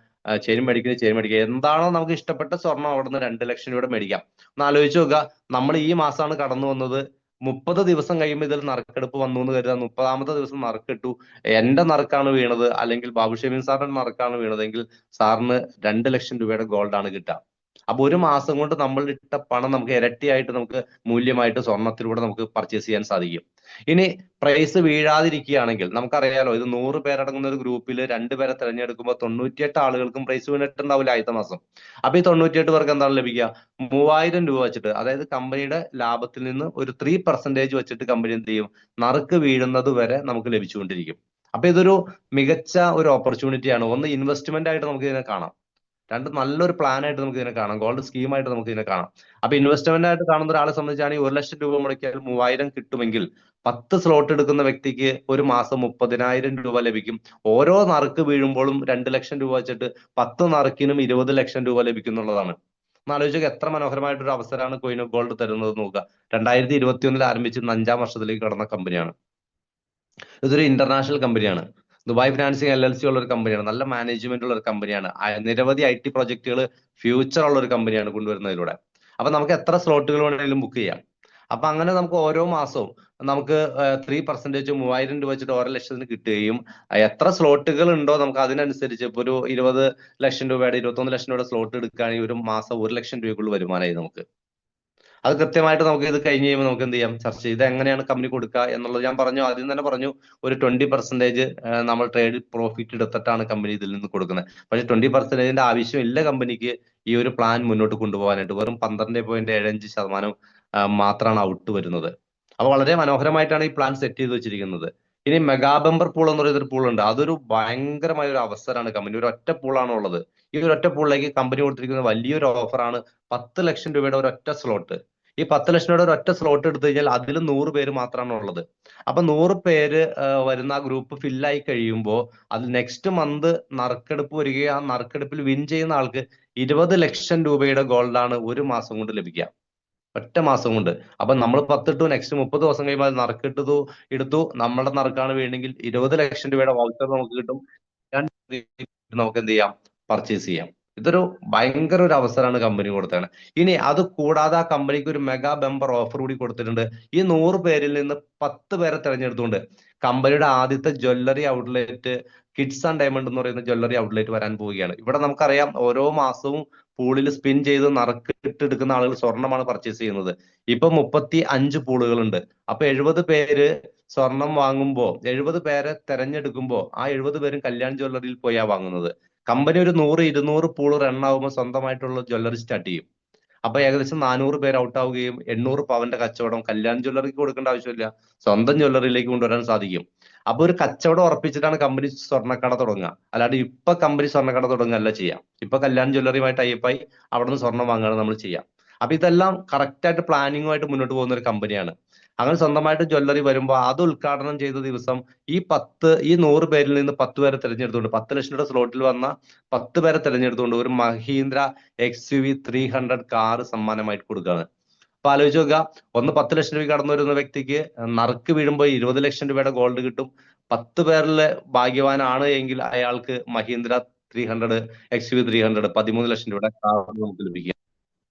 ചെയിൻ മേടിക്കുന്നത് ചെയിൻ മേടിക്കാം. എന്താണോ നമുക്ക് ഇഷ്ടപ്പെട്ട സ്വർണം അവിടുന്ന് 2 ലക്ഷം രൂപയുടെ മേടിക്കാം. ഒന്ന് ആലോചിച്ച് നോക്കുക, നമ്മൾ ഈ മാസമാണ് കടന്നു വന്നത്. 30 ദിവസം കഴിയുമ്പോൾ ഇതിൽ നറുക്കെടുപ്പ് വന്നു എന്ന് കരുതാം. 30ാമത്തെ ദിവസം നറുക്കിട്ടു, എന്റെ നറുക്കാണ് വീണത്, അല്ലെങ്കിൽ ബാബു ഷമീൻ സാറിന്റെ നറുക്കാണ് വീണതെങ്കിൽ സാറിന് 2 ലക്ഷം രൂപയുടെ ഗോൾഡാണ് കിട്ടുക. അപ്പൊ ഒരു മാസം കൊണ്ട് നമ്മൾ ഇട്ട പണം നമുക്ക് ഇരട്ടിയായിട്ട് നമുക്ക് മൂല്യമായിട്ട് സ്വർണത്തിലൂടെ നമുക്ക് പർച്ചേസ് ചെയ്യാൻ സാധിക്കും. ഇനി പ്രൈസ് വീഴാതിരിക്കുകയാണെങ്കിൽ നമുക്കറിയാലോ, ഇത് 100 പേരടങ്ങുന്ന ഒരു ഗ്രൂപ്പിൽ 2 പേരെ തിരഞ്ഞെടുക്കുമ്പോൾ 98 ആളുകൾക്കും പ്രൈസ് വീണിട്ടുണ്ടാവില്ല ആദ്യത്തെ മാസം. അപ്പൊ ഈ 98 പേർക്ക് എന്താണ് ലഭിക്കുക, 3,000 രൂപ വെച്ചിട്ട്, അതായത് കമ്പനിയുടെ ലാഭത്തിൽ നിന്ന് ഒരു 3% വെച്ചിട്ട് കമ്പനി എന്ത് ചെയ്യും, നറുക്ക് വീഴുന്നത് വരെ നമുക്ക് ലഭിച്ചുകൊണ്ടിരിക്കും. അപ്പൊ ഇതൊരു മികച്ച ഒരു ഓപ്പർച്യൂണിറ്റിയാണ്. ഒന്ന് ഇൻവെസ്റ്റ്മെന്റ് ആയിട്ട് നമുക്ക് ഇതിനെ കാണാം, രണ്ട് നല്ലൊരു പ്ലാൻ ആയിട്ട് നമുക്ക് ഇതിനെ കാണാം, ഗോൾഡ് സ്കീമായിട്ട് നമുക്ക് ഇതിനെ കാണാം. അപ്പൊ ഇൻവെസ്റ്റ്മെന്റ് ആയിട്ട് കാണുന്ന ഒരാളെ സംബന്ധിച്ചാണെങ്കിൽ 1 ലക്ഷം രൂപ മുടക്കിയാൽ 3,000 കിട്ടുമെങ്കിൽ 10 സ്ലോട്ട് എടുക്കുന്ന വ്യക്തിക്ക് ഒരു മാസം 30,000 രൂപ ലഭിക്കും. ഓരോ നറുക്ക് വീഴുമ്പോഴും 2 ലക്ഷം രൂപ വെച്ചിട്ട് 10 നറുക്കിനും 20 ലക്ഷം രൂപ ലഭിക്കുന്നുള്ളതാണ്. ആലോചിക്കുക, എത്ര മനോഹരമായിട്ടൊരു അവസരമാണ് കോയിൻ ഓഫ് ഗോൾഡ് തരുന്നത് നോക്കുക. 2021 ആരംഭിച്ച് 5ാം വർഷത്തിലേക്ക് കടന്ന കമ്പനിയാണ്. ഇതൊരു ഇന്റർനാഷണൽ കമ്പനിയാണ്. ദുബായ് ഫിനാൻസിങ് LLC ഉള്ള ഒരു കമ്പനിയാണ്. നല്ല മാനേജ്മെന്റ് ഉള്ള ഒരു കമ്പനിയാണ്. നിരവധി IT പ്രോജക്റ്റുകൾ ഫ്യൂച്ചർ ഉള്ള ഒരു കമ്പനിയാണ് കൊണ്ടുവരുന്നതിലൂടെ. അപ്പൊ നമുക്ക് എത്ര സ്ലോട്ടുകൾ വേണമെങ്കിലും ബുക്ക് ചെയ്യാം. അപ്പൊ അങ്ങനെ നമുക്ക് ഓരോ മാസവും നമുക്ക് 3% 3,000 രൂപ വെച്ചിട്ട് 1,00,000 കിട്ടുകയും എത്ര സ്ലോട്ടുകൾ ഉണ്ടോ നമുക്ക് അതിനനുസരിച്ച് ഇപ്പൊ ഒരു 20 ലക്ഷം രൂപയുടെ 21 ലക്ഷം രൂപയുടെ സ്ലോട്ട് എടുക്കുകയാണെങ്കിൽ ഒരു മാസം 1 ലക്ഷം രൂപയ്ക്കുള്ള വരുമാനമായി നമുക്ക്. അത് കൃത്യമായിട്ട് നമുക്ക് ഇത് കഴിഞ്ഞ് കഴിയുമ്പോൾ നമുക്ക് എന്ത് ചെയ്യാം, ചർച്ച ചെയ്ത് എങ്ങനെയാണ് കമ്പനി കൊടുക്കുക എന്നുള്ളത് ഞാൻ പറഞ്ഞു, ആദ്യം തന്നെ പറഞ്ഞു. ഒരു 20% നമ്മൾ ട്രേഡ് പ്രോഫിറ്റ് എടുത്തിട്ടാണ് കമ്പനി ഇതിൽ നിന്ന് കൊടുക്കുന്നത്. പക്ഷെ 20%ന്റെ ആവശ്യമില്ല കമ്പനിക്ക് ഈ ഒരു പ്ലാൻ മുന്നോട്ട് കൊണ്ടുപോകാനായിട്ട്. വെറും 12.75% മാത്രമാണ് ഔട്ട് വരുന്നത്. അപ്പൊ വളരെ മനോഹരമായിട്ടാണ് ഈ പ്ലാൻ സെറ്റ് ചെയ്ത് വെച്ചിരിക്കുന്നത്. ഇനി മെഗാ ബമ്പർ പൂൾ എന്ന് പറയുന്ന ഒരു പൂൾ ഉണ്ട്. അതൊരു ഭയങ്കരമായ ഒരു അവസരമാണ്. കമ്പനി ഒരു ഒറ്റ പൂളാണ് ഉള്ളത്. ഈ ഒരു ഒറ്റ പൂളിലേക്ക് കമ്പനി കൊടുത്തിരിക്കുന്ന വലിയൊരു ഓഫറാണ് 10 ലക്ഷം രൂപയുടെ ഒരു ഒറ്റ സ്ലോട്ട്. ഈ 10 ലക്ഷം രൂപയുടെ ഒരു ഒറ്റ സ്ലോട്ട് എടുത്തു കഴിഞ്ഞാൽ അതിൽ 100 പേര് മാത്രമാണ് ഉള്ളത്. അപ്പൊ 100 പേര് വരുന്ന ആ ഗ്രൂപ്പ് ഫില്ലായി കഴിയുമ്പോൾ അത് നെക്സ്റ്റ് മന്ത് നറുക്കെടുപ്പ് വരികയും ആ നറുക്കെടുപ്പിൽ വിൻ ചെയ്യുന്ന ആൾക്ക് 20 ലക്ഷം രൂപയുടെ ഗോൾഡാണ് ഒരു മാസം കൊണ്ട് ലഭിക്കുക, ഒറ്റ മാസം കൊണ്ട്. അപ്പൊ നമ്മൾ 10 ഇട്ടു, നെക്സ്റ്റ് 30 ദിവസം കഴിയുമ്പോൾ അത് നറുക്കിട്ടു എടുത്തു, നമ്മുടെ നറുക്കാണ് വീണെങ്കിൽ 20 ലക്ഷം രൂപയുടെ വൗച്ചർ നമുക്ക് കിട്ടും. നമുക്ക് എന്ത് ചെയ്യാം, പർച്ചേസ് ചെയ്യാം. ഇതൊരു ഭയങ്കര ഒരു അവസരമാണ് കമ്പനി കൊടുത്തത്. ഇനി അത് കൂടാതെ ആ കമ്പനിക്ക് ഒരു മെഗാ ബമ്പർ ഓഫർ കൂടി കൊടുത്തിട്ടുണ്ട്. ഈ 100 പേരിൽ നിന്ന് 10 പേരെ തെരഞ്ഞെടുത്തുകൊണ്ട് കമ്പനിയുടെ ആദ്യത്തെ jewellery outlet kids and diamond എന്ന് പറയുന്ന ജ്വല്ലറി ഔട്ട്ലെറ്റ് വരാൻ പോവുകയാണ്. ഇവിടെ നമുക്കറിയാം, ഓരോ മാസവും പൂളിൽ സ്പിൻ ചെയ്ത് നറുക്കിട്ടെടുക്കുന്ന ആളുകൾ സ്വർണ്ണമാണ് പർച്ചേസ് ചെയ്യുന്നത്. ഇപ്പൊ 35 പൂളുകളുണ്ട്. അപ്പൊ 70 പേര് സ്വർണം വാങ്ങുമ്പോൾ 70 പേരെ തെരഞ്ഞെടുക്കുമ്പോൾ ആ 70 പേരും കല്യാൺ ജ്വല്ലറിയിൽ പോയാ വാങ്ങുന്നത്. കമ്പനി ഒരു 100-200 പൂള് റൺ ആവുമ്പോൾ സ്വന്തമായിട്ടുള്ള ജ്വല്ലറി സ്റ്റാർട്ട് ചെയ്യും. അപ്പൊ ഏകദേശം 400 പേര് ഔട്ട് ആവുകയും 800 പവന്റെ കച്ചവടം കല്യാൺ ജ്വല്ലറിക്ക് കൊടുക്കേണ്ട ആവശ്യമില്ല, സ്വന്തം ജ്വല്ലറിയിലേക്ക് കൊണ്ടുവരാൻ സാധിക്കും. അപ്പൊ ഒരു കച്ചവടം ഉറപ്പിച്ചിട്ടാണ് കമ്പനി സ്വർണ്ണക്കട തുടങ്ങുക. അല്ലാണ്ട് ഇപ്പൊ കമ്പനി സ്വർണ്ണക്കട തുടങ്ങുകയല്ല ചെയ്യാം. ഇപ്പൊ കല്യാൺ ജ്വല്ലറിയുമായിട്ട് ടൈപ്പായി അവിടെ നിന്ന് സ്വർണം വാങ്ങുകയാണ് നമ്മൾ ചെയ്യാം. അപ്പൊ ഇതെല്ലാം കറക്റ്റ് ആയിട്ട് പ്ലാനിങ്ങുമായിട്ട് മുന്നോട്ട് പോകുന്ന ഒരു കമ്പനിയാണ്. അങ്ങനെ സ്വന്തമായിട്ട് ജ്വല്ലറി വരുമ്പോൾ അത് ഉദ്ഘാടനം ചെയ്ത ദിവസം ഈ 100 പേരിൽ നിന്ന് 10 പേരെ തിരഞ്ഞെടുത്തുകൊണ്ട് 10 ലക്ഷം രൂപയുടെ സ്ലോട്ടിൽ വന്ന 10 പേരെ തിരഞ്ഞെടുത്തുകൊണ്ട് ഒരു മഹീന്ദ്ര XUV 300 കാർ സമ്മാനമായിട്ട് കൊടുക്കുകയാണ്. അപ്പൊ ആലോചിച്ച് നോക്കുക, 10 ലക്ഷം രൂപ കടന്നു വരുന്ന വ്യക്തിക്ക് നറുക്ക് വീഴുമ്പോൾ 20 ലക്ഷം രൂപയുടെ ഗോൾഡ് കിട്ടും. 10 പേരിലെ ഭാഗ്യവാനാണ് എങ്കിൽ അയാൾക്ക് മഹീന്ദ്ര 300 XUV 300 13 ലക്ഷം രൂപയുടെ കാർ നമുക്ക് ലഭിക്കുക.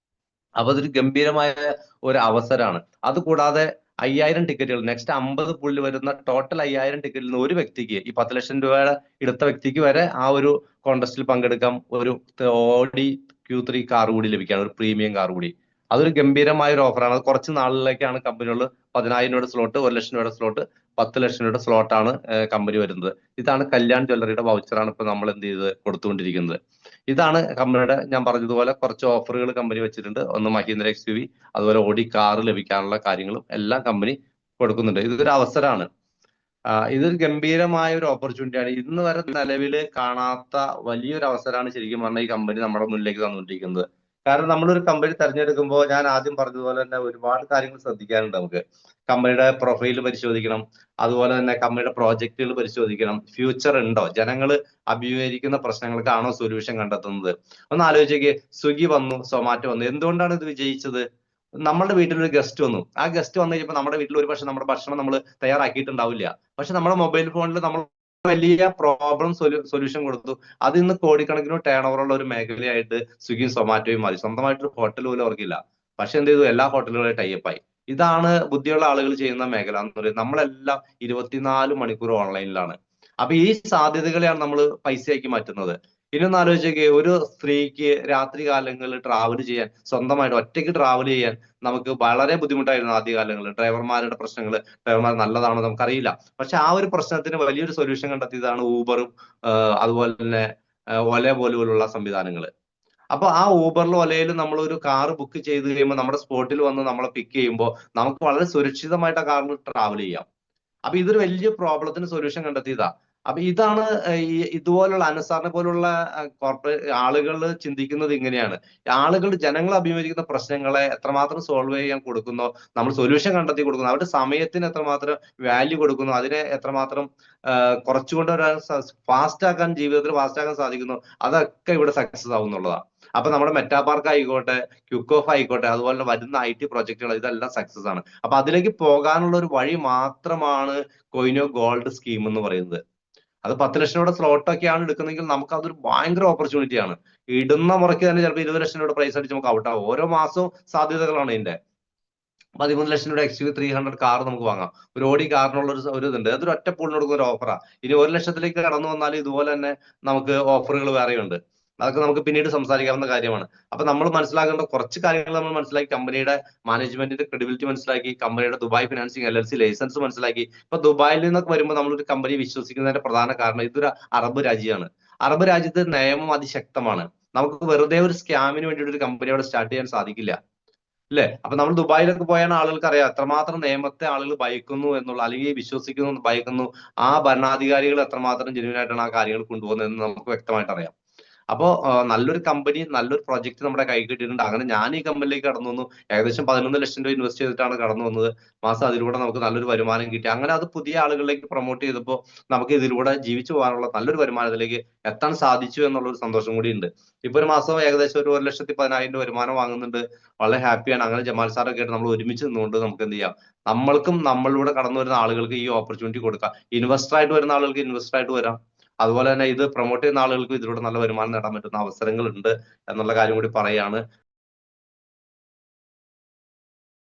അപ്പൊ അതൊരു ഗംഭീരമായ ഒരു അവസരമാണ്. അതുകൂടാതെ 5000 ടിക്കറ്റുകൾ, നെക്സ്റ്റ് 50 പുള്ളിൽ വരുന്ന ടോട്ടൽ 5000 ടിക്കറ്റിൽ നിന്ന് ഒരു വ്യക്തിക്ക്, ഈ 10 ലക്ഷം രൂപയുടെ എടുത്ത വ്യക്തിക്ക് വരെ ആ ഒരു കോൺടെസ്റ്റിൽ പങ്കെടുക്കാം. ഒരു Audi Q3 കാർ കൂടി ലഭിക്കുകയാണ്, ഒരു പ്രീമിയം കാർ കൂടി. അതൊരു ഗംഭീരമായ ഒരു ഓഫറാണ്. അത് കുറച്ച് നാളിലേക്കാണ് കമ്പനികൾ 10,000 രൂപയുടെ സ്ലോട്ട്, 1 ലക്ഷം രൂപയുടെ സ്ലോട്ട്, 10 ലക്ഷം രൂപയുടെ സ്ലോട്ടാണ് കമ്പനി വരുന്നത്. ഇതാണ് കല്യാൺ ജ്വല്ലറിയുടെ വൗച്ചറാണ് ഇപ്പൊ നമ്മൾ എന്ത് ചെയ്ത് കൊടുത്തുകൊണ്ടിരിക്കുന്നത്. ഇതാണ് കമ്പനിയുടെ, ഞാൻ പറഞ്ഞതുപോലെ കുറച്ച് ഓഫറുകൾ കമ്പനി വെച്ചിട്ടുണ്ട്. ഒന്ന് മഹീന്ദ്ര XUV, അതുപോലെ Audi കാർ ലഭിക്കാനുള്ള കാര്യങ്ങളും എല്ലാം കമ്പനി കൊടുക്കുന്നുണ്ട്. ഇതൊരു അവസരമാണ്. ഇതൊരു ഗംഭീരമായ ഒരു ഓപ്പർച്യൂണിറ്റിയാണ്. ഇന്ന് വരെ നിലവിൽ കാണാത്ത വലിയൊരു അവസരമാണ് ശരിക്കും പറഞ്ഞാൽ ഈ കമ്പനി നമ്മുടെ മുന്നിലേക്ക് തന്നുകൊണ്ടിരിക്കുന്നത്. കാരണം നമ്മളൊരു കമ്പനി തെരഞ്ഞെടുക്കുമ്പോൾ ഞാൻ ആദ്യം പറഞ്ഞതുപോലെ തന്നെ ഒരുപാട് കാര്യങ്ങൾ ശ്രദ്ധിക്കാനുണ്ട്. നമുക്ക് കമ്പനിയുടെ പ്രൊഫൈൽ പരിശോധിക്കണം, അതുപോലെ തന്നെ കമ്പനിയുടെ പ്രോജക്റ്റുകൾ പരിശോധിക്കണം, ഫ്യൂച്ചർ ഉണ്ടോ, ജനങ്ങൾ അഭിമുഖീകരിക്കുന്ന പ്രശ്നങ്ങൾക്കാണോ സൊല്യൂഷൻ കണ്ടെത്തുന്നത്. ഒന്ന് ആലോചിക്കുക, സ്വിഗ്ഗി വന്നു, സൊമാറ്റോ വന്നു, എന്തുകൊണ്ടാണ് ഇത് വിജയിച്ചത്? നമ്മുടെ വീട്ടിലൊരു ഗസ്റ്റ് വന്നു, ആ ഗസ്റ്റ് വന്നു കഴിഞ്ഞപ്പോൾ നമ്മുടെ വീട്ടിൽ ഒരു പക്ഷെ നമ്മുടെ ഭക്ഷണം നമ്മൾ തയ്യാറാക്കിയിട്ടുണ്ടാവില്ല, പക്ഷെ നമ്മുടെ മൊബൈൽ ഫോണിൽ നമ്മൾ വലിയ പ്രോബ്ലം സൊല്യൂഷൻ കൊടുത്തു. അത് ഇന്ന് കോടിക്കണക്കിന് ടേൺ ഓവർ ഉള്ള ഒരു മേഖലയായിട്ട് സ്വിഗ്ഗിയും സൊമാറ്റോയും മാറി. സ്വന്തമായിട്ടൊരു ഹോട്ടൽ പോലും അവർക്കില്ല, പക്ഷെ എന്ത് ചെയ്തു, എല്ലാ ഹോട്ടലുകളും ടൈപ്പായി. ഇതാണ് ബുദ്ധിയുള്ള ആളുകൾ ചെയ്യുന്ന മേഖല എന്ന് പറയുന്നത്. നമ്മളെല്ലാം 24 മണിക്കൂർ ഓൺലൈനിലാണ്. അപ്പൊ ഈ സാധ്യതകളെയാണ് നമ്മൾ പൈസയാക്കി മാറ്റുന്നത്. ഇനി ഒന്ന് ആലോചിച്ചേക്ക്, ഒരു സ്ത്രീക്ക് രാത്രി കാലങ്ങളിൽ ട്രാവൽ ചെയ്യാൻ, സ്വന്തമായിട്ട് ഒറ്റയ്ക്ക് ട്രാവൽ ചെയ്യാൻ നമുക്ക് വളരെ ബുദ്ധിമുട്ടായിരുന്നു ആദ്യകാലങ്ങളിൽ. ഡ്രൈവർമാരുടെ പ്രശ്നങ്ങൾ, ഡ്രൈവർമാർ നല്ലതാണോ നമുക്കറിയില്ല. പക്ഷെ ആ ഒരു പ്രശ്നത്തിന് വലിയൊരു സൊല്യൂഷൻ കണ്ടെത്തിയതാണ് ഊബറും അതുപോലെ തന്നെ ഒല പോലുള്ള സംവിധാനങ്ങൾ. അപ്പൊ ആ ഊബറിലും ഒലയിലും നമ്മൾ ഒരു കാർ ബുക്ക് ചെയ്ത് കഴിയുമ്പോൾ നമ്മുടെ സ്പോട്ടിൽ വന്ന് നമ്മളെ പിക്ക് ചെയ്യുമ്പോൾ നമുക്ക് വളരെ സുരക്ഷിതമായിട്ട് ആ കാറിൽ ട്രാവൽ ചെയ്യാം. അപ്പൊ ഇതൊരു വലിയ പ്രോബ്ലത്തിന് സൊല്യൂഷൻ കണ്ടെത്തിയതാ. അപ്പൊ ഇതാണ് ഇതുപോലുള്ള അനുസരണ പോലുള്ള കോർപ്പറേറ്റ് ആളുകൾ ചിന്തിക്കുന്നത് ഇങ്ങനെയാണ്. ആളുകൾ, ജനങ്ങൾ അഭിമുഖീകരിക്കുന്ന പ്രശ്നങ്ങളെ എത്രമാത്രം സോൾവ് ചെയ്യാൻ കൊടുക്കുന്നോ, നമ്മൾ സൊല്യൂഷൻ കണ്ടെത്തി കൊടുക്കുന്നു, അവരുടെ സമയത്തിന് എത്രമാത്രം വാല്യൂ കൊടുക്കുന്നു, അതിനെ എത്രമാത്രം കുറച്ചുകൊണ്ട് ഫാസ്റ്റ് ആക്കാൻ, ജീവിതത്തിൽ ഫാസ്റ്റ് ആക്കാൻ സാധിക്കുന്നു, അതൊക്കെ ഇവിടെ സക്സസ് ആവുന്നുള്ളതാണ്. അപ്പൊ നമ്മുടെ മെറ്റാ പാർക്ക് ആയിക്കോട്ടെ, ക്വിക്ക് ഓഫ് ആയിക്കോട്ടെ, അതുപോലെ വരുന്ന IT പ്രൊജക്ടുകൾ, ഇതെല്ലാം സക്സസ് ആണ്. അപ്പൊ അതിലേക്ക് പോകാനുള്ള ഒരു വഴി മാത്രമാണ് കൊയിനോ ഗോൾഡ് സ്കീം എന്ന് പറയുന്നത്. അത് 10 ലക്ഷം രൂപയുടെ സ്ലോട്ടൊക്കെയാണ് എടുക്കുന്നതെങ്കിൽ നമുക്ക് അതൊരു ഭയങ്കര ഓപ്പർച്യൂണിറ്റിയാണ്. ഇടുന്ന മുറയ്ക്ക് തന്നെ ചിലപ്പോൾ 20 ലക്ഷം രൂപയുടെ പ്രൈസ് അടിച്ച് നമുക്ക് ഔട്ടാവും. ഓരോ മാസവും സാധ്യതകളാണ് ഇതിന്റെ. 13 ലക്ഷം രൂപയുടെ XUV 300 കാർ നമുക്ക് വാങ്ങാം. ഒരു Audi കാറിനുള്ള ഒരു ഇതുണ്ട്. അതൊരു ഒറ്റ പൂളിന് കൊടുക്കുന്ന ഒരു ഓഫറാണ്. ഇനി 1 ലക്ഷത്തിലേക്ക് കടന്നു വന്നാൽ ഇതുപോലെ തന്നെ നമുക്ക് ഓഫറുകൾ വേറെയുണ്ട്. അതൊക്കെ നമുക്ക് പിന്നീട് സംസാരിക്കാവുന്ന കാര്യമാണ്. അപ്പൊ നമ്മൾ മനസ്സിലാക്കേണ്ട കുറച്ച് കാര്യങ്ങൾ നമ്മൾ മനസ്സിലാക്കി, കമ്പനിയുടെ മാനേജ്മെന്റിന്റെ ക്രെഡിബിലിറ്റി മനസ്സിലാക്കി, കമ്പനിയുടെ ദുബായ് ഫിനാൻസിങ് LLC ലൈസൻസ് മനസ്സിലാക്കി. ഇപ്പൊ ദുബായിൽ നിന്നൊക്കെ വരുമ്പോൾ നമ്മളൊരു കമ്പനി വിശ്വസിക്കുന്നതിന്റെ പ്രധാന കാരണം ഇതൊരു അറബ് രാജ്യമാണ്. അറബ് രാജ്യത്ത് നിയമം അതിശക്തമാണ്. നമുക്ക് വെറുതെ ഒരു സ്കാമിന് വേണ്ടിയിട്ട് ഒരു കമ്പനി അവിടെ സ്റ്റാർട്ട് ചെയ്യാൻ സാധിക്കില്ല, അല്ലേ? അപ്പൊ നമ്മൾ ദുബായിലൊക്കെ പോയാണ് ആളുകൾക്ക് അറിയാം എത്രമാത്രം നിയമത്തെ ആളുകൾ ഭയക്കുന്നു എന്നുള്ള, അല്ലെങ്കിൽ വിശ്വസിക്കുന്നു, ഭയക്കുന്നു. ആ ഭരണാധികാരികൾ എത്രമാത്രം ജെന്യുവിനായിട്ടാണ് ആ കാര്യങ്ങൾ കൊണ്ടുപോകുന്നതെന്ന് നമുക്ക് വ്യക്തമായിട്ട് അറിയാം. അപ്പോ നല്ലൊരു കമ്പനി, നല്ലൊരു പ്രൊജക്ട് നമ്മുടെ കൈ കിട്ടിയിട്ടുണ്ട്. അങ്ങനെ ഞാൻ ഈ കമ്പനിയിലേക്ക് കടന്നു വന്നു. ഏകദേശം 11 ലക്ഷം രൂപ ഇൻവെസ്റ്റ് ചെയ്തിട്ടാണ് കടന്നു വന്നത്. മാസം അതിലൂടെ നമുക്ക് നല്ലൊരു വരുമാനം കിട്ടി. അങ്ങനെ അത് പുതിയ ആളുകളിലേക്ക് പ്രൊമോട്ട് ചെയ്തപ്പോൾ നമുക്ക് ഇതിലൂടെ ജീവിച്ചു പോകാനുള്ള നല്ലൊരു വരുമാനത്തിലേക്ക് എത്താൻ സാധിച്ചു എന്നുള്ള ഒരു സന്തോഷം കൂടി ഉണ്ട്. ഇപ്പൊ ഒരു മാസം ഏകദേശം ഒരു 1,10,000 രൂപ വരുമാനം വാങ്ങുന്നുണ്ട്. വളരെ ഹാപ്പിയാണ്. അങ്ങനെ ജമാൽ സാറൊക്കെ ആയിട്ട് നമ്മൾ ഒരുമിച്ച് നിന്നുകൊണ്ട് നമുക്ക് എന്ത് ചെയ്യാം, നമ്മൾക്കും നമ്മളിലൂടെ കടന്നു വരുന്ന ആളുകൾക്ക് ഈ ഓപ്പർച്യൂണിറ്റി കൊടുക്കാം. ഇൻവെസ്റ്റർ ആയിട്ട് വരുന്ന ആളുകൾക്ക് ഇൻവെസ്റ്റർ ആയിട്ട് വരാം. അതുപോലെ തന്നെ ഇത് പ്രൊമോട്ട് ചെയ്യുന്ന ആളുകൾക്ക് ഇതിലൂടെ നല്ല വരുമാനം നേടാൻ പറ്റുന്ന അവസരങ്ങൾ ഉണ്ട് എന്നുള്ള കാര്യം കൂടി പറയാണ്.